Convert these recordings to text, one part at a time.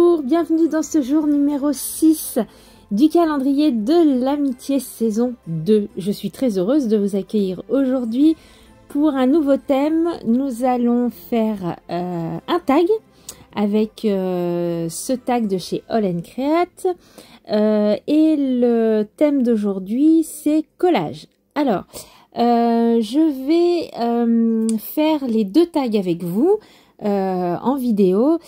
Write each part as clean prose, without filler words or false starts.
Bonjour, bienvenue dans ce jour numéro 6 du calendrier de l'amitié saison 2. Je suis très heureuse de vous accueillir aujourd'hui pour un nouveau thème. Nous allons faire un tag avec ce tag de chez All & Create et le thème d'aujourd'hui c'est collage. Alors, je vais faire les deux tags avec vous en vidéo.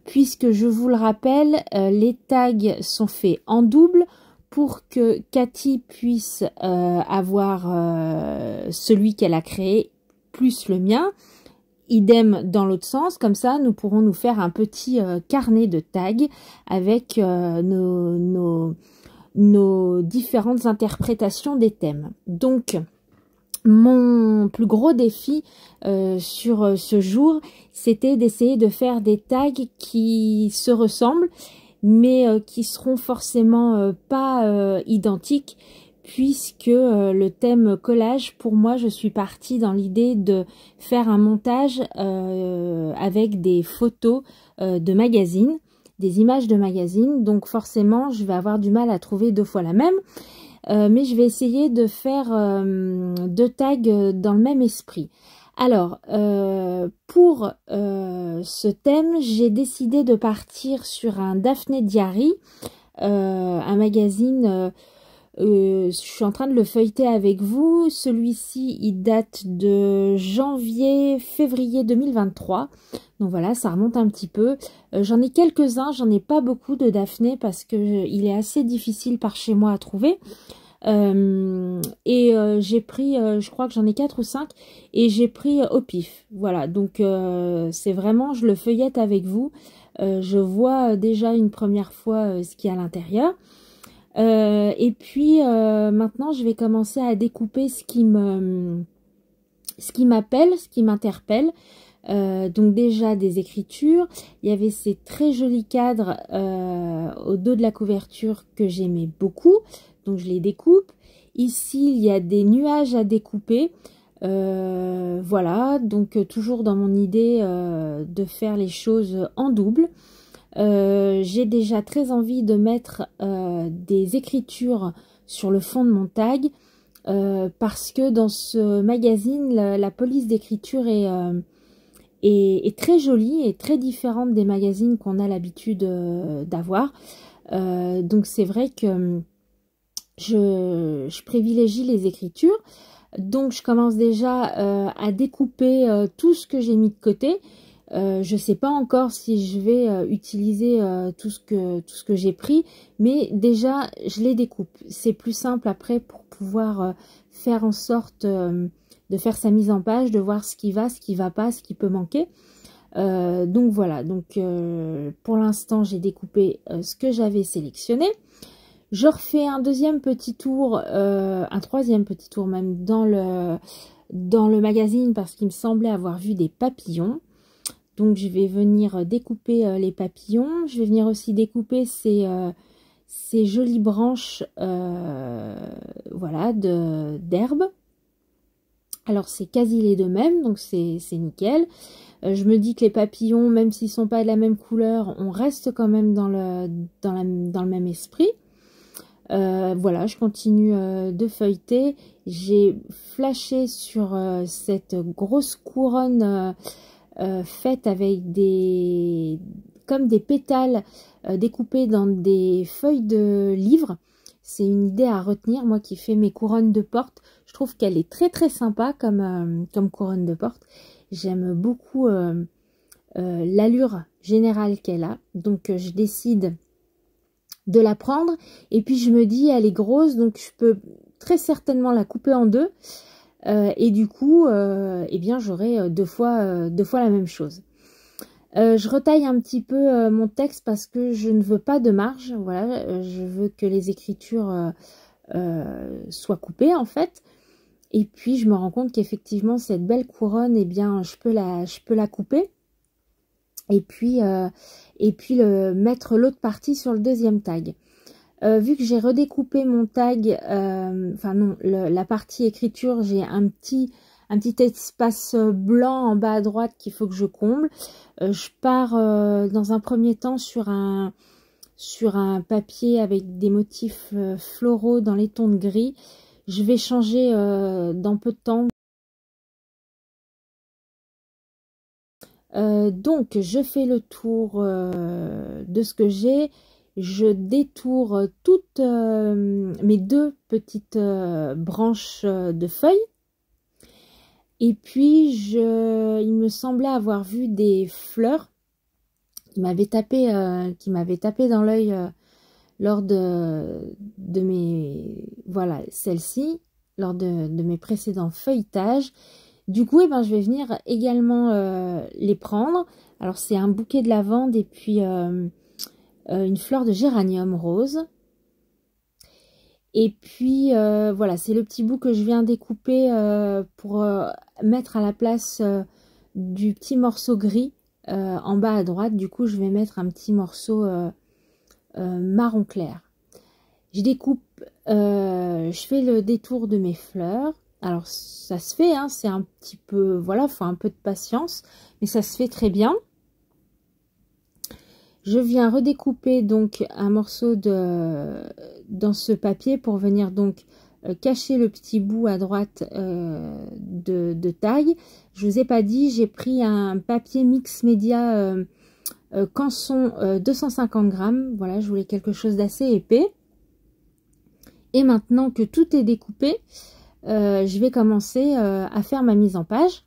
Puisque je vous le rappelle, les tags sont faits en double pour que Cathy puisse avoir celui qu'elle a créé plus le mien, idem dans l'autre sens. Comme ça nous pourrons nous faire un petit carnet de tags avec nos différentes interprétations des thèmes. Donc mon plus gros défi sur ce jour, c'était d'essayer de faire des tags qui se ressemblent, mais qui seront forcément pas identiques, puisque le thème collage, pour moi, je suis partie dans l'idée de faire un montage avec des photos de magazines, des images de magazines, donc forcément, je vais avoir du mal à trouver deux fois la même. Mais je vais essayer de faire deux tags dans le même esprit. Alors, pour ce thème, j'ai décidé de partir sur un Daphné Diary, un magazine, je suis en train de le feuilleter avec vous. Celui-ci, il date de janvier-février 2023. Donc voilà, ça remonte un petit peu. J'en ai quelques-uns, j'en ai pas beaucoup de Daphné parce que il est assez difficile par chez moi à trouver. J'ai pris, je crois que j'en ai 4 ou 5 et j'ai pris au pif. Voilà, donc c'est vraiment, je le feuillette avec vous. Je vois déjà une première fois ce qu'il y a à l'intérieur. Et puis maintenant, je vais commencer à découper ce qui m'appelle, ce qui m'interpelle. Donc déjà des écritures, il y avait ces très jolis cadres au dos de la couverture que j'aimais beaucoup, donc je les découpe. Ici il y a des nuages à découper, voilà, donc toujours dans mon idée de faire les choses en double. J'ai déjà très envie de mettre des écritures sur le fond de mon tag, parce que dans ce magazine la police d'écriture est très jolie et très différente des magazines qu'on a l'habitude d'avoir. Donc c'est vrai que je privilégie les écritures. Donc je commence déjà à découper tout ce que j'ai mis de côté. Je sais pas encore si je vais utiliser tout ce que j'ai pris, mais déjà je les découpe. C'est plus simple après pour pouvoir faire en sorte de faire sa mise en page, de voir ce qui va pas, ce qui peut manquer. Donc voilà, donc pour l'instant j'ai découpé ce que j'avais sélectionné. Je refais un deuxième petit tour, un troisième petit tour même dans le magazine parce qu'il me semblait avoir vu des papillons. Donc je vais venir découper les papillons. Je vais venir aussi découper ces jolies branches voilà, d'herbe. Alors c'est quasi les deux mêmes, donc c'est nickel. Je me dis que les papillons, même s'ils sont pas de la même couleur, on reste quand même dans le même esprit. Voilà, je continue de feuilleter. J'ai flashé sur cette grosse couronne faite avec comme des pétales découpés dans des feuilles de livre. C'est une idée à retenir, moi qui fais mes couronnes de porte. Je trouve qu'elle est très très sympa comme couronne de porte. J'aime beaucoup l'allure générale qu'elle a. Donc je décide de la prendre. Et puis je me dis, elle est grosse, donc je peux très certainement la couper en deux. Et du coup, eh bien, j'aurai deux fois la même chose. Je retaille un petit peu mon texte parce que je ne veux pas de marge. Voilà, je veux que les écritures soient coupées en fait. Et puis, je me rends compte qu'effectivement, cette belle couronne, eh bien, je peux la couper. Et puis mettre l'autre partie sur le deuxième tag. Vu que j'ai redécoupé mon tag, enfin non, la partie écriture, j'ai un petit un petit espace blanc en bas à droite qu'il faut que je comble. Je pars dans un premier temps sur un papier avec des motifs floraux dans les tons de gris. Je vais changer dans peu de temps. Donc je fais le tour de ce que j'ai. Je détourne toutes mes 2 petites branches de feuilles. Et puis il me semblait avoir vu des fleurs qui m'avaient tapé dans l'œil lors de mes, voilà, celle-ci, lors de mes précédents feuilletages. Du coup, je vais venir également les prendre. Alors, c'est un bouquet de lavande et puis une fleur de géranium rose. Et puis, voilà, c'est le petit bout que je viens découper pour mettre à la place du petit morceau gris en bas à droite. Du coup, je vais mettre un petit morceau marron clair. Je découpe, je fais le détour de mes fleurs. Alors, ça se fait, hein, c'est un petit peu, voilà, faut un peu de patience, mais ça se fait très bien. Je viens redécouper donc un morceau dans ce papier pour venir donc cacher le petit bout à droite de taille. Je vous ai pas dit, j'ai pris un papier mix média Canson 250 grammes. Voilà, je voulais quelque chose d'assez épais. Et maintenant que tout est découpé, je vais commencer à faire ma mise en page.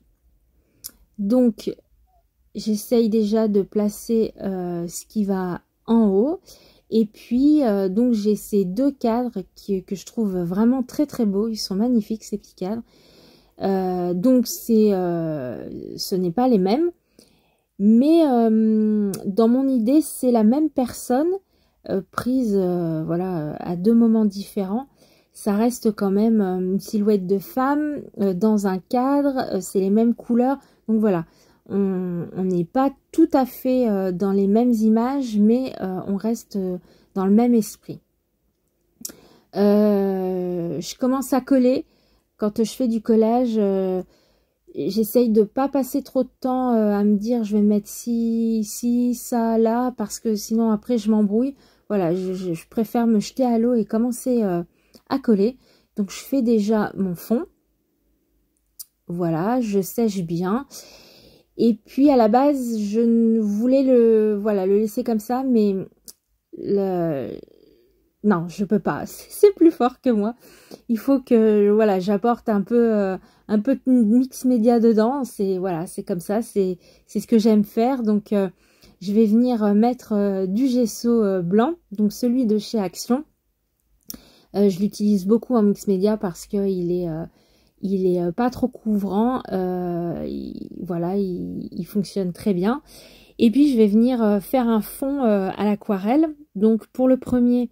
Donc, j'essaye déjà de placer ce qui va en haut. Et puis, donc, j'ai ces 2 cadres que je trouve vraiment très très beaux. Ils sont magnifiques, ces petits cadres. Donc, ce n'est pas les mêmes. Mais dans mon idée, c'est la même personne prise voilà, à 2 moments différents. Ça reste quand même une silhouette de femme dans un cadre, c'est les mêmes couleurs. Donc voilà, on n'est pas tout à fait dans les mêmes images, mais on reste dans le même esprit. Je commence à coller. Quand je fais du collage, j'essaye de pas passer trop de temps à me dire je vais mettre ci, ça, là, parce que sinon après je m'embrouille. Voilà, je préfère me jeter à l'eau et commencer à coller. Donc je fais déjà mon fond. Voilà, je sèche bien. Et puis à la base, je voulais le laisser comme ça, mais non, je peux pas. C'est plus fort que moi. Il faut que voilà, j'apporte un peu de mix média dedans. C'est voilà, c'est comme ça. C'est ce que j'aime faire. Donc je vais venir mettre du gesso blanc, donc celui de chez Action. Je l'utilise beaucoup en mix média parce que il est pas trop couvrant. Voilà, il fonctionne très bien. Et puis je vais venir faire un fond à l'aquarelle. Donc pour le premier,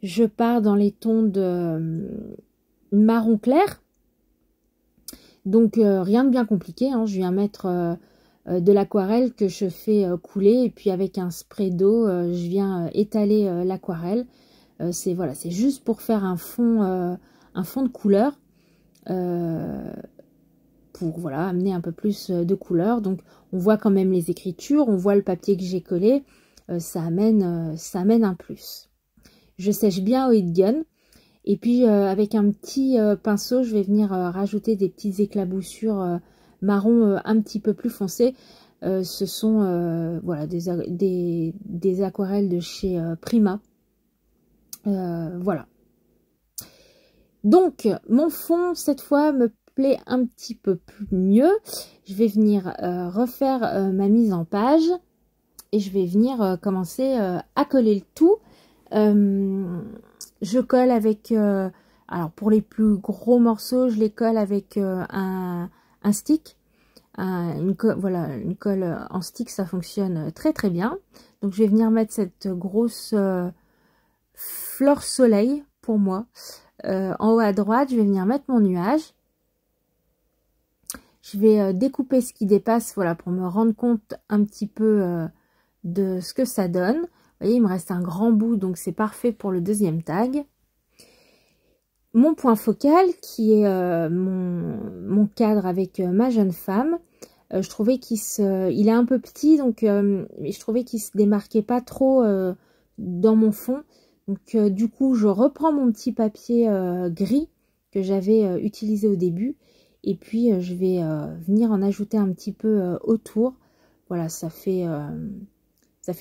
je pars dans les tons de marron clair. Donc rien de bien compliqué, hein. Je viens mettre de l'aquarelle que je fais couler. Et puis avec un spray d'eau, je viens étaler l'aquarelle. C'est voilà, c'est juste pour faire un fond de couleur. Pour voilà, amener un peu plus de couleur. Donc on voit quand même les écritures, on voit le papier que j'ai collé. Ça amène un plus. Je sèche bien au heat gun. Et puis avec un petit pinceau, je vais venir rajouter des petites éclaboussures marron un petit peu plus foncées. Ce sont voilà, des aquarelles de chez Prima. Voilà. Donc mon fond cette fois me plaît un petit peu mieux. Je vais venir refaire ma mise en page. Et je vais venir commencer à coller le tout. Je colle avec, alors pour les plus gros morceaux, je les colle avec un stick. Voilà, une colle en stick, ça fonctionne très très bien. Donc je vais venir mettre cette grosse fleur soleil pour moi. En haut à droite, je vais venir mettre mon nuage. Je vais découper ce qui dépasse, voilà, pour me rendre compte un petit peu de ce que ça donne. Vous voyez, il me reste un grand bout, donc c'est parfait pour le deuxième tag. mon point focal qui est mon cadre avec ma jeune femme. Je trouvais il est un peu petit, donc je trouvais qu'il se démarquait pas trop dans mon fond. Donc du coup, je reprends mon petit papier gris que j'avais utilisé au début. Et puis, je vais venir en ajouter un petit peu autour. Voilà, ça fait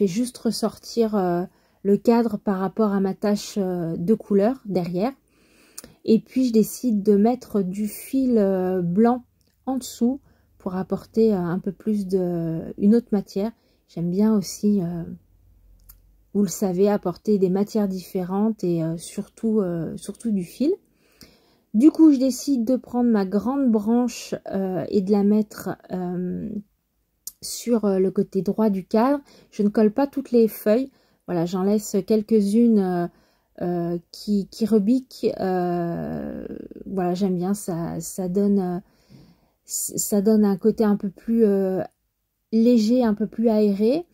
juste ressortir le cadre par rapport à ma tache de couleur derrière. Et puis, je décide de mettre du fil blanc en dessous pour apporter un peu plus une autre matière. J'aime bien aussi, vous le savez, apporter des matières différentes et surtout du fil. Du coup, je décide de prendre ma grande branche et de la mettre sur le côté droit du cadre. Je ne colle pas toutes les feuilles. Voilà, j'en laisse quelques-unes qui rebiquent. Voilà, j'aime bien, ça donne un côté un peu plus léger, un peu plus aéré.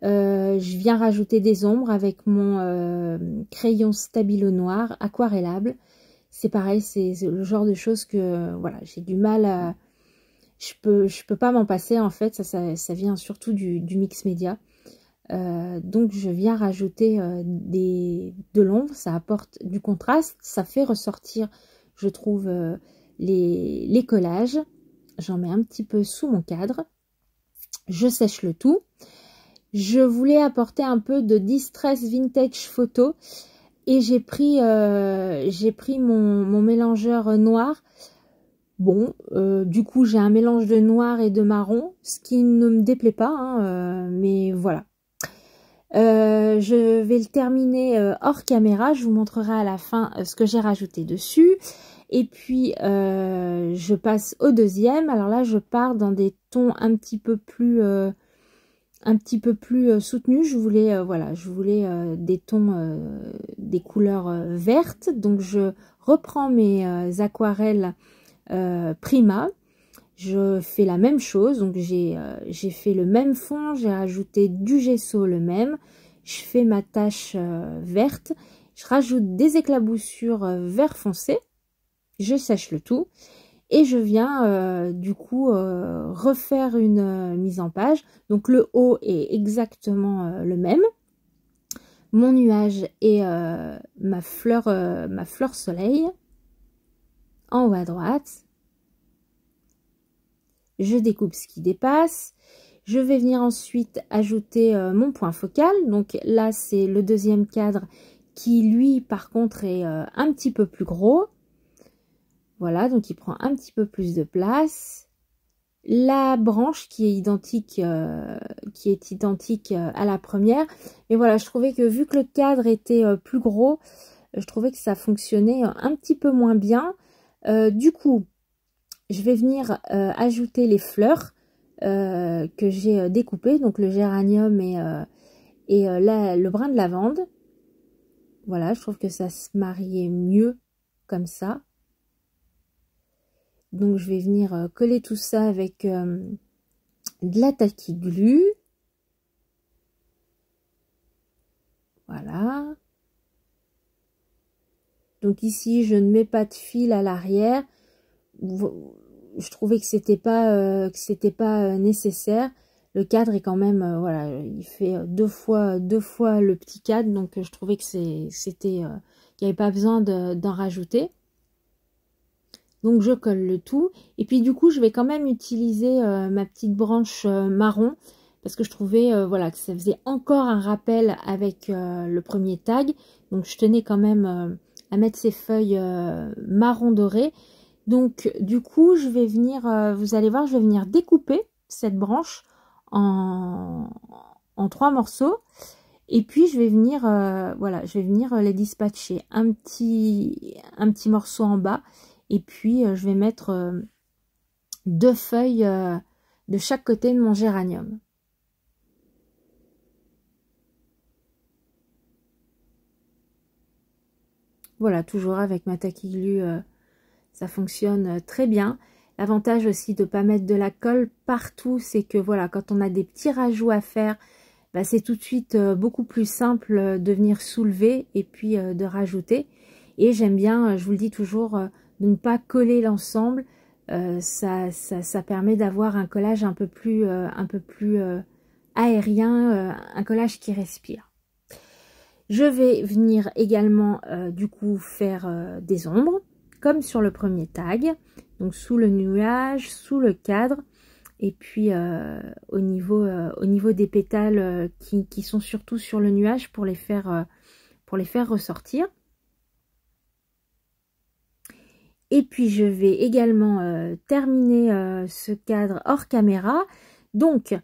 Je viens rajouter des ombres avec mon crayon Stabilo noir aquarellable. C'est pareil, c'est le genre de choses que voilà, j'ai du mal à... Je peux pas m'en passer en fait, ça vient surtout du mix média. Donc je viens rajouter de l'ombre, ça apporte du contraste, ça fait ressortir, je trouve, les collages. J'en mets un petit peu sous mon cadre, je sèche le tout. Je voulais apporter un peu de distress vintage photo et j'ai pris mon mélangeur noir. Bon, du coup j'ai un mélange de noir et de marron, ce qui ne me déplaît pas, hein, mais voilà. Je vais le terminer hors caméra, je vous montrerai à la fin ce que j'ai rajouté dessus. Et puis je passe au deuxième. Alors là je pars dans des tons un petit peu plus soutenus. Je voulais des tons, des couleurs vertes. Donc je reprends mes aquarelles Prima. Je fais la même chose, donc j'ai fait le même fond, j'ai rajouté du gesso le même, je fais ma tache verte, je rajoute des éclaboussures vert foncé, je sèche le tout et je viens du coup refaire une mise en page. Donc le haut est exactement le même, mon nuage et ma fleur soleil en haut à droite. Je découpe ce qui dépasse. Je vais venir ensuite ajouter mon point focal. Donc là, c'est le deuxième cadre qui, lui, par contre, est un petit peu plus gros. Voilà, donc il prend un petit peu plus de place. La branche qui est identique à la première. Et voilà, je trouvais que vu que le cadre était plus gros, je trouvais que ça fonctionnait un petit peu moins bien. Du coup, je vais venir ajouter les fleurs que j'ai découpées, donc le géranium et le brin de lavande. Voilà, je trouve que ça se mariait mieux comme ça. Donc je vais venir coller tout ça avec de la tacky glue. Voilà. Donc ici, je ne mets pas de fil à l'arrière. Je trouvais que c'était pas nécessaire. Le cadre est quand même voilà, il fait deux fois le petit cadre, donc je trouvais que qu'il n'y avait pas besoin d'en rajouter. Donc je colle le tout et puis du coup je vais quand même utiliser ma petite branche marron parce que je trouvais voilà, que ça faisait encore un rappel avec le premier tag. Donc je tenais quand même à mettre ces feuilles marron doré. Donc du coup je vais venir, vous allez voir, je vais venir découper cette branche en 3 morceaux. Et puis je vais venir, voilà, je vais venir les dispatcher. Un petit morceau en bas. Et puis je vais mettre 2 feuilles de chaque côté de mon géranium. Voilà, toujours avec ma tacky glue, ça fonctionne très bien. L'avantage aussi de ne pas mettre de la colle partout, c'est que voilà, quand on a des petits rajouts à faire, bah, c'est tout de suite beaucoup plus simple de venir soulever et puis de rajouter. Et j'aime bien, je vous le dis toujours, de ne pas coller l'ensemble. Ça permet d'avoir un collage un peu plus aérien, un collage qui respire. Je vais venir également du coup faire des ombres, comme sur le premier tag, donc sous le nuage, sous le cadre, et puis au niveau des pétales qui sont surtout sur le nuage pour les faire ressortir. Et puis je vais également terminer ce cadre hors caméra. Donc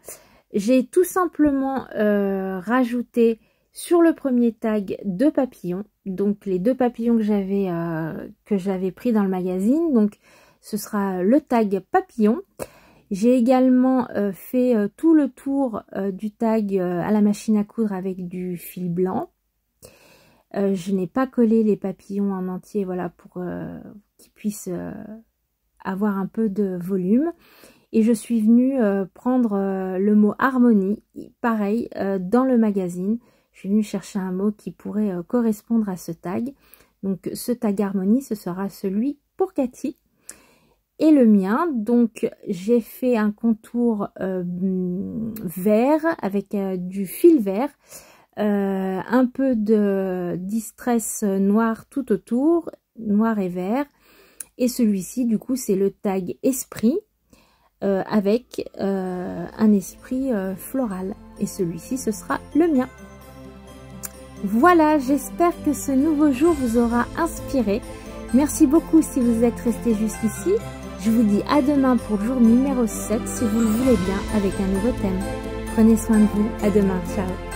j'ai tout simplement rajouté sur le premier tag 2 papillons. Donc les 2 papillons que j'avais pris dans le magazine. Donc ce sera le tag papillon. J'ai également fait tout le tour du tag à la machine à coudre avec du fil blanc. Je n'ai pas collé les papillons en entier, voilà, pour qu'ils puissent avoir un peu de volume. Et je suis venue prendre le mot harmonie, pareil, dans le magazine. Je suis venue chercher un mot qui pourrait correspondre à ce tag. Donc ce tag harmonie, ce sera celui pour Cathy. Et le mien, donc j'ai fait un contour vert avec du fil vert. Un peu de distress noir tout autour, noir et vert, et celui-ci du coup c'est le tag esprit avec un esprit floral, et celui-ci ce sera le mien. Voilà, j'espère que ce nouveau jour vous aura inspiré. Merci beaucoup si vous êtes resté jusqu'ici. Je vous dis à demain pour le jour numéro 7 si vous le voulez bien, avec un nouveau thème. Prenez soin de vous, à demain, ciao.